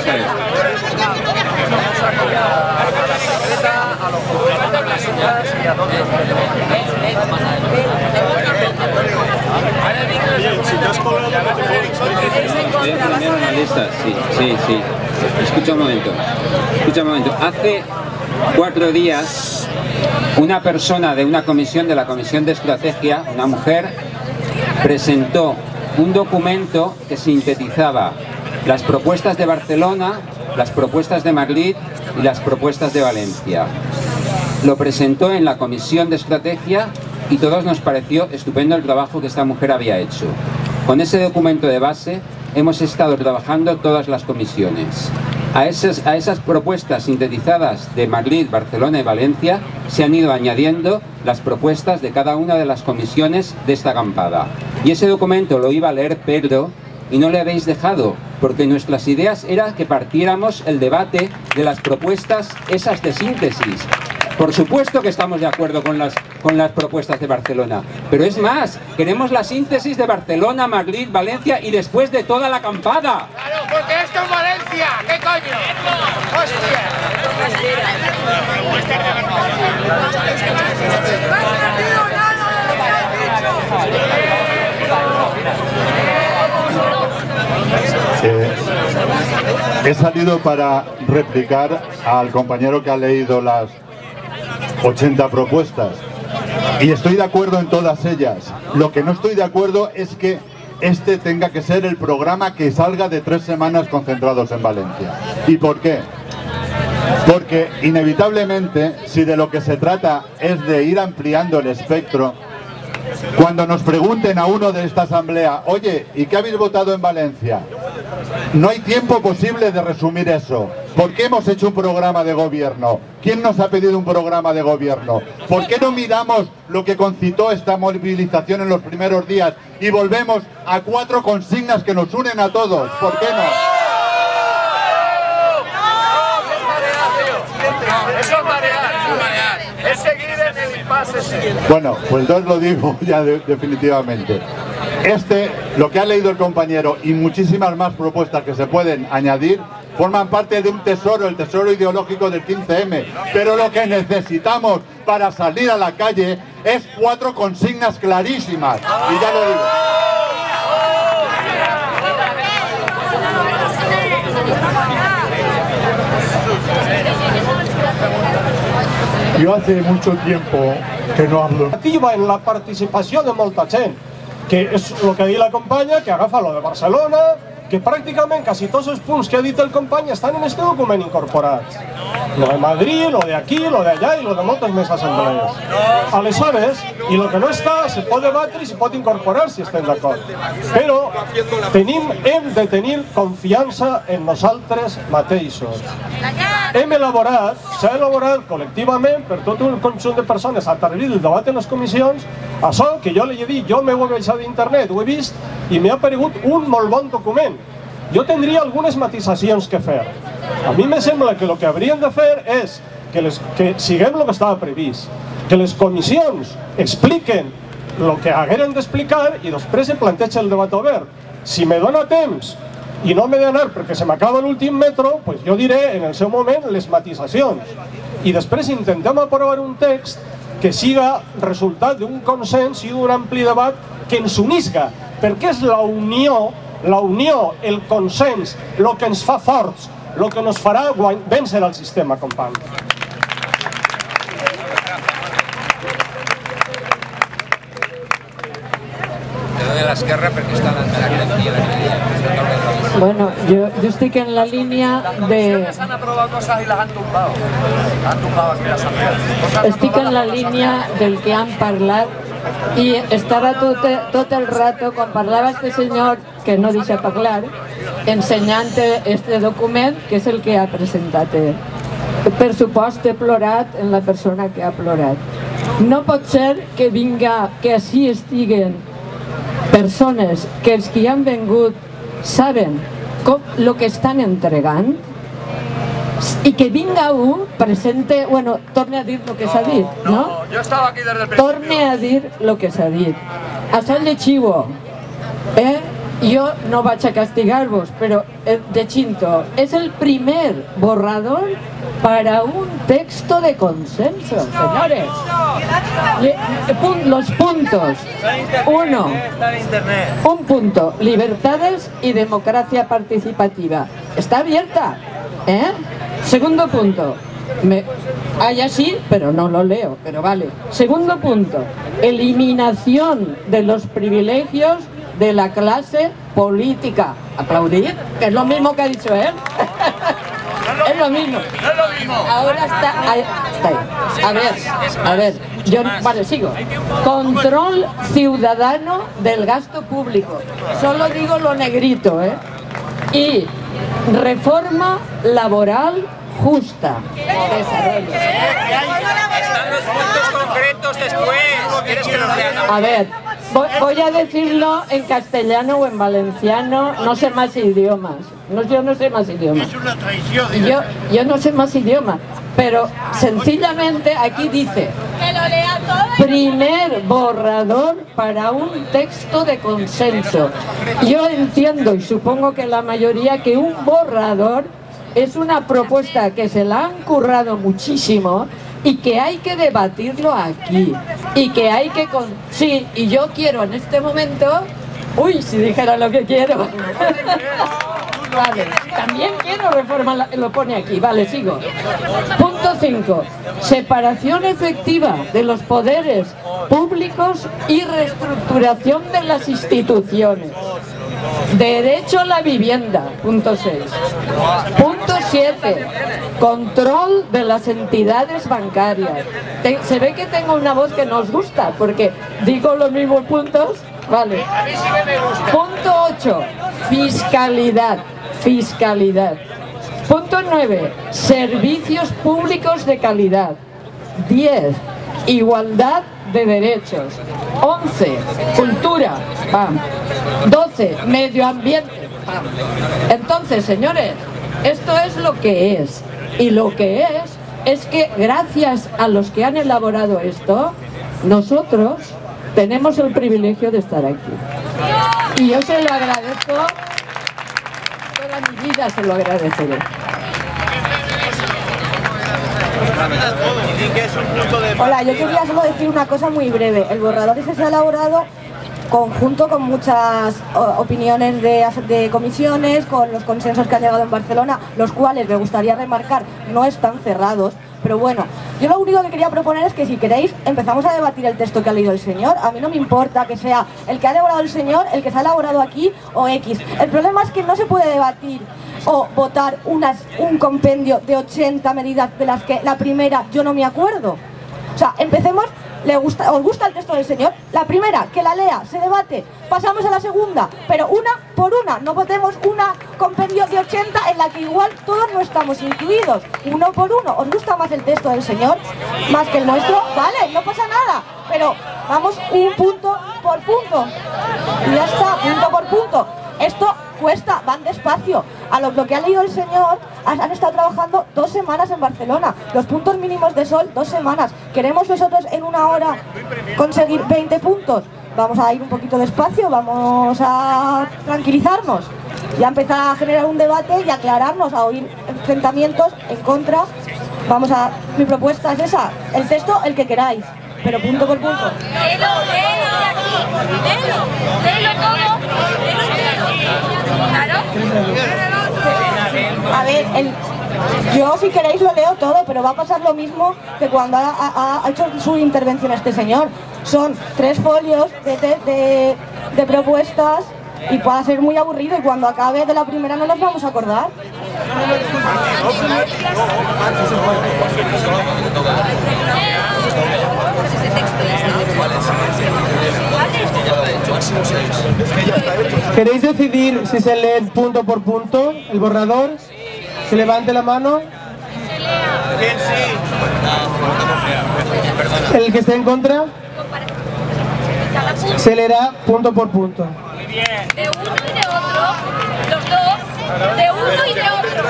Vamos a ver. Primero una lista, sí. Escucha un momento. Hace 4 días, una persona de una comisión, de la Comisión de Estrategia, una mujer, presentó un documento que sintetizaba las propuestas de Barcelona, las propuestas de Madrid y las propuestas de Valencia. Lo presentó en la Comisión de Estrategia y todos nos pareció estupendo el trabajo que esta mujer había hecho. Con ese documento de base hemos estado trabajando todas las comisiones. A esas propuestas sintetizadas de Madrid, Barcelona y Valencia se han ido añadiendo las propuestas de cada una de las comisiones de esta acampada. Y ese documento lo iba a leer Pedro y no le habéis dejado, porque nuestras ideas era que partiéramos el debate de las propuestas esas de síntesis. Por supuesto que estamos de acuerdo con las propuestas de Barcelona, pero es más, queremos la síntesis de Barcelona, Madrid, Valencia y después de toda la acampada. ¡Claro, porque esto es Valencia! ¿Qué coño? He salido para replicar al compañero que ha leído las 80 propuestas y estoy de acuerdo en todas ellas. Lo que no estoy de acuerdo es que este tenga que ser el programa que salga de 3 semanas concentrados en Valencia. ¿Y por qué? Porque inevitablemente, si de lo que se trata es de ir ampliando el espectro, cuando nos pregunten a uno de esta asamblea, oye, ¿y qué habéis votado en Valencia? No hay tiempo posible de resumir eso. ¿Por qué hemos hecho un programa de gobierno? ¿Quién nos ha pedido un programa de gobierno? ¿Por qué no miramos lo que concitó esta movilización en los primeros días y volvemos a 4 consignas que nos unen a todos? ¿Por qué no? Eso es marear. Es seguir en el impasse. Bueno, pues entonces lo digo ya definitivamente. Lo que ha leído el compañero y muchísimas más propuestas que se pueden añadir, forman parte de un tesoro, el tesoro ideológico del 15M. Pero lo que necesitamos para salir a la calle es 4 consignas clarísimas. Y ya lo digo. Yo hace mucho tiempo que no hablo. Activa en la participació de molta gent, que és el que ha dit la companya, que agafa lo de Barcelona, que pràcticament quasi tots els punts que ha dit el company estan en este document incorporats. Lo de Madrid, lo de aquí, lo de allà i lo de moltes més assemblees. Aleshores, i lo que no està, se pot debatre i se pot incorporar si estem d'acord. Però hem de tenir confiança en nosaltres mateixos. S'ha elaborat col·lectivament per tot un conjunt de persones a través del debat en les comissions, això que jo li he dit, jo m'ho he baixat d'internet, ho he vist i m'ha aparegut un molt bon document. Jo tindria algunes matisacions que fer. A mi me sembla que el que hauríem de fer és que siguem el que estava previst, que les comissions expliquen el que hagueren d'explicar i després se planteja el debat obert. Si me dona temps i no m'he d'anar perquè se m'acaba l'últim metro, pues jo diré en el seu moment les matisacions. I després intentem aprovar un text que siga resultat d'un consens i d'un ampli debat que ens unisca, perquè és la unió, el consens, el que ens fa forts, el que ens farà vèncer el sistema, company. De l'esquerra perquè està la garantia de media. Bueno, yo estoy en la línea de... Han aprobado cosas y las han tumbado. Han tumbado aquí las asambleas. Estic en la línia del que han parlat i estava tot el rato, quan parlava este senyor, que no deixa parlar, ensenyant este document, que és el que ha presentat ell. Per supost, he plorat en la persona que ha plorat. No pot ser que vinga, que així estiguen persones que els que hi han vengut saben el que estan entregant i que vinga un, presente, bueno, torne a dir el que s'ha dit, no? Yo estaba aquí desde el principio. Torne a dir el que s'ha dit. Això llegiu-ho, jo no vaig a castigar-vos, però de Chinto, és el primer borrador para un texto de consenso, señores. Los puntos. Uno, un punto, libertades y democracia participativa. Está abierta, ¿eh? Segundo punto, hay así, pero no lo leo, pero vale. Segundo punto, eliminación de los privilegios de la clase política. Aplaudir, que es lo mismo que ha dicho él. Es lo mismo. Ahora está ahí. A ver, vale, sigo. Control ciudadano del gasto público. Solo digo lo negrito, ¿eh? Y reforma laboral justa. Desarrollo. Están los puntos concretos después. ¿Quieres que los lean? A ver, voy a decirlo en castellano o en valenciano, no sé más idiomas. Yo no sé más idiomas. Es una traición. Yo no sé más idiomas, pero sencillamente aquí dice: primer borrador para un texto de consenso. Yo entiendo y supongo que la mayoría que un borrador es una propuesta que se la han currado muchísimo y que hay que debatirlo aquí y que hay que... Sí, y yo quiero en este momento... Uy, si dijera lo que quiero. Vale, también quiero reforma, lo pone aquí, vale, sigo. Punto 5. Separación efectiva de los poderes públicos y reestructuración de las instituciones. Derecho a la vivienda, punto 6. Punto 7. Control de las entidades bancarias. Se ve que tengo una voz que no os gusta, porque digo los mismos puntos. Vale. Punto 8. Fiscalidad. Punto 9. Servicios públicos de calidad. 10. Igualdad de derechos. 11. Cultura. ¡Pam! 12. Medio ambiente. ¡Pam! Entonces, señores, esto es lo que es. Y lo que es que gracias a los que han elaborado esto, nosotros tenemos el privilegio de estar aquí. Y yo se lo agradezco, toda mi vida se lo agradeceré. Hola, yo quería solo decir una cosa muy breve. El borrador ese se ha elaborado conjunto con muchas opiniones de comisiones, con los consensos que han llegado en Barcelona, los cuales me gustaría remarcar no están cerrados. Pero bueno, yo lo único que quería proponer es que si queréis empezamos a debatir el texto que ha leído el señor. A mí no me importa que sea el que ha elaborado el señor, el que se ha elaborado aquí o X. El problema es que no se puede debatir o votar un compendio de 80 medidas de las que la primera yo no me acuerdo. O sea, empecemos. ¿Os gusta el texto del señor? La primera, que la lea, se debate, pasamos a la segunda, pero una por una, no votemos una compendio de 80 en la que igual todos no estamos incluidos, uno por uno. ¿Os gusta más el texto del señor más que el nuestro? Vale, no pasa nada, pero vamos un punto por punto y ya está, punto por punto. Esto cuesta, van despacio. A lo que ha leído el señor, han estado trabajando 2 semanas en Barcelona. Los puntos mínimos de sol, 2 semanas. ¿Queremos nosotros en una hora conseguir 20 puntos? Vamos a ir un poquito despacio, vamos a tranquilizarnos y a empezar a generar un debate y aclararnos, a oír enfrentamientos en contra. Mi propuesta es esa, el texto el que queráis, pero punto por punto. A ver, yo si queréis lo leo todo, pero va a pasar lo mismo que cuando ha hecho su intervención este señor. Son 3 folios de propuestas y puede ser muy aburrido y cuando acabe de la primera no nos vamos a acordar. ¿Queréis decidir si se lee punto por punto el borrador? Que levante la mano. El que esté en contra se leerá punto por punto. De uno y de otro, los dos, de uno y de otro.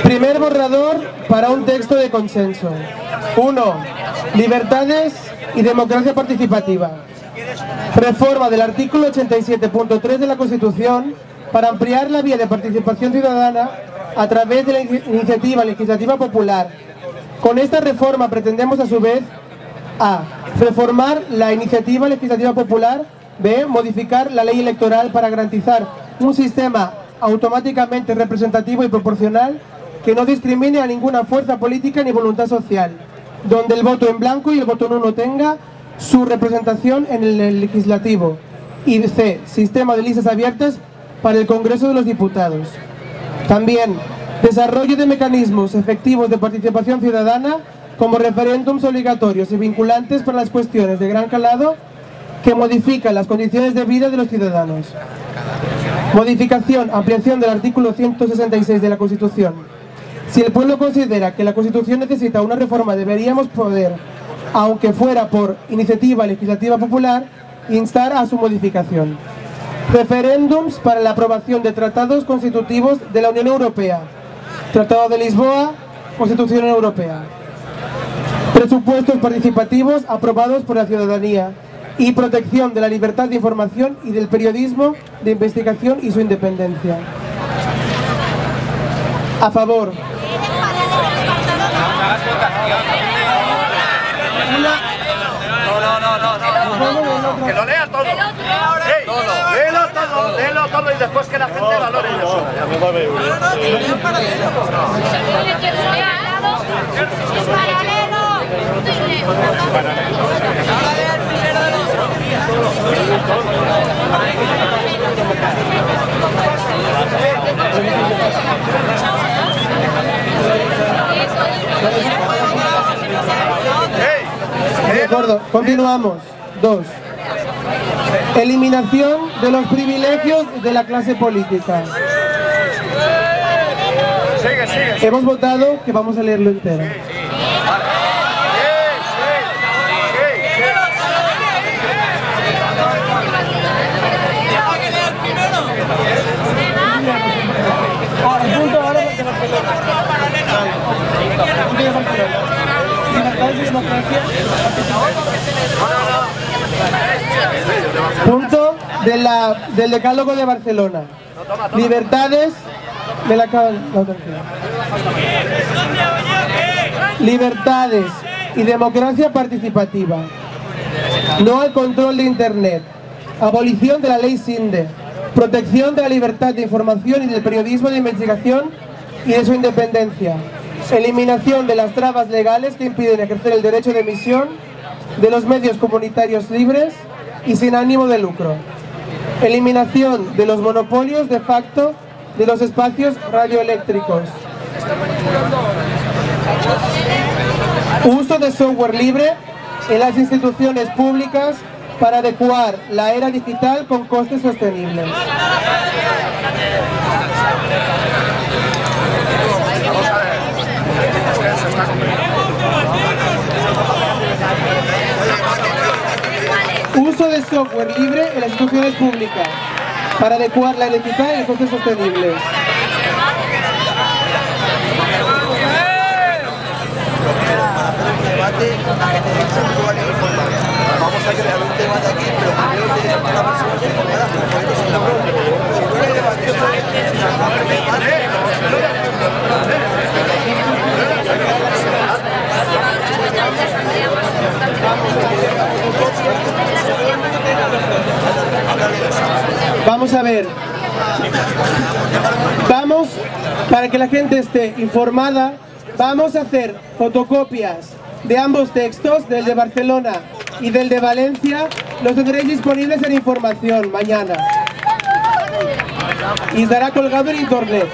Primer borrador para un texto de consenso. 1. Libertades y democracia participativa. Reforma del artículo 87.3 de la Constitución para ampliar la vía de participación ciudadana a través de la iniciativa legislativa popular. Con esta reforma pretendemos a su vez a. Reformar la iniciativa legislativa popular. B. Modificar la ley electoral para garantizar un sistema automáticamente representativo y proporcional que no discrimine a ninguna fuerza política ni voluntad social, donde el voto en blanco y el voto nulo tenga su representación en el legislativo. Y C. Sistema de listas abiertas para el Congreso de los Diputados. También, desarrollo de mecanismos efectivos de participación ciudadana como referéndums obligatorios y vinculantes para las cuestiones de gran calado que modifican las condiciones de vida de los ciudadanos. Modificación, ampliación del artículo 166 de la Constitución. Si el pueblo considera que la Constitución necesita una reforma, deberíamos poder, aunque fuera por iniciativa legislativa popular, instar a su modificación. Referéndums para la aprobación de tratados constitutivos de la Unión Europea. Tratado de Lisboa, Constitución Europea. Presupuestos participativos aprobados por la ciudadanía y protección de la libertad de información y del periodismo de investigación y su independencia. A favor. No. Que lo lea todo. Léelo todo y después que la gente valore eso. De acuerdo, continuamos. 2. Eliminación de los privilegios de la clase política. Sigue. Hemos votado que vamos a leerlo entero. Punto del Decálogo de Barcelona. Libertades de la libertades y democracia participativa. No al control de Internet. Abolición de la ley Sinde. Protección de la libertad de información y del periodismo de investigación y de su independencia. Eliminación de las trabas legales que impiden ejercer el derecho de emisión de los medios comunitarios libres y sin ánimo de lucro. Eliminación de los monopolios de facto de los espacios radioeléctricos. Uso de software libre en las instituciones públicas para adecuar la era digital con costes sostenibles. Uso de software libre en las instituciones públicas para adecuar la era digital y costes sostenibles. Vamos a crear un debate aquí, pero primero tiene que ser una persona informada, como fue esto, sin la broma. Si no hay debate, Vamos a ver. Vamos, para que la gente esté informada, vamos a hacer fotocopias de ambos textos, del de Barcelona y del de Valencia. Los tendréis disponibles en información mañana y estará colgado en internet.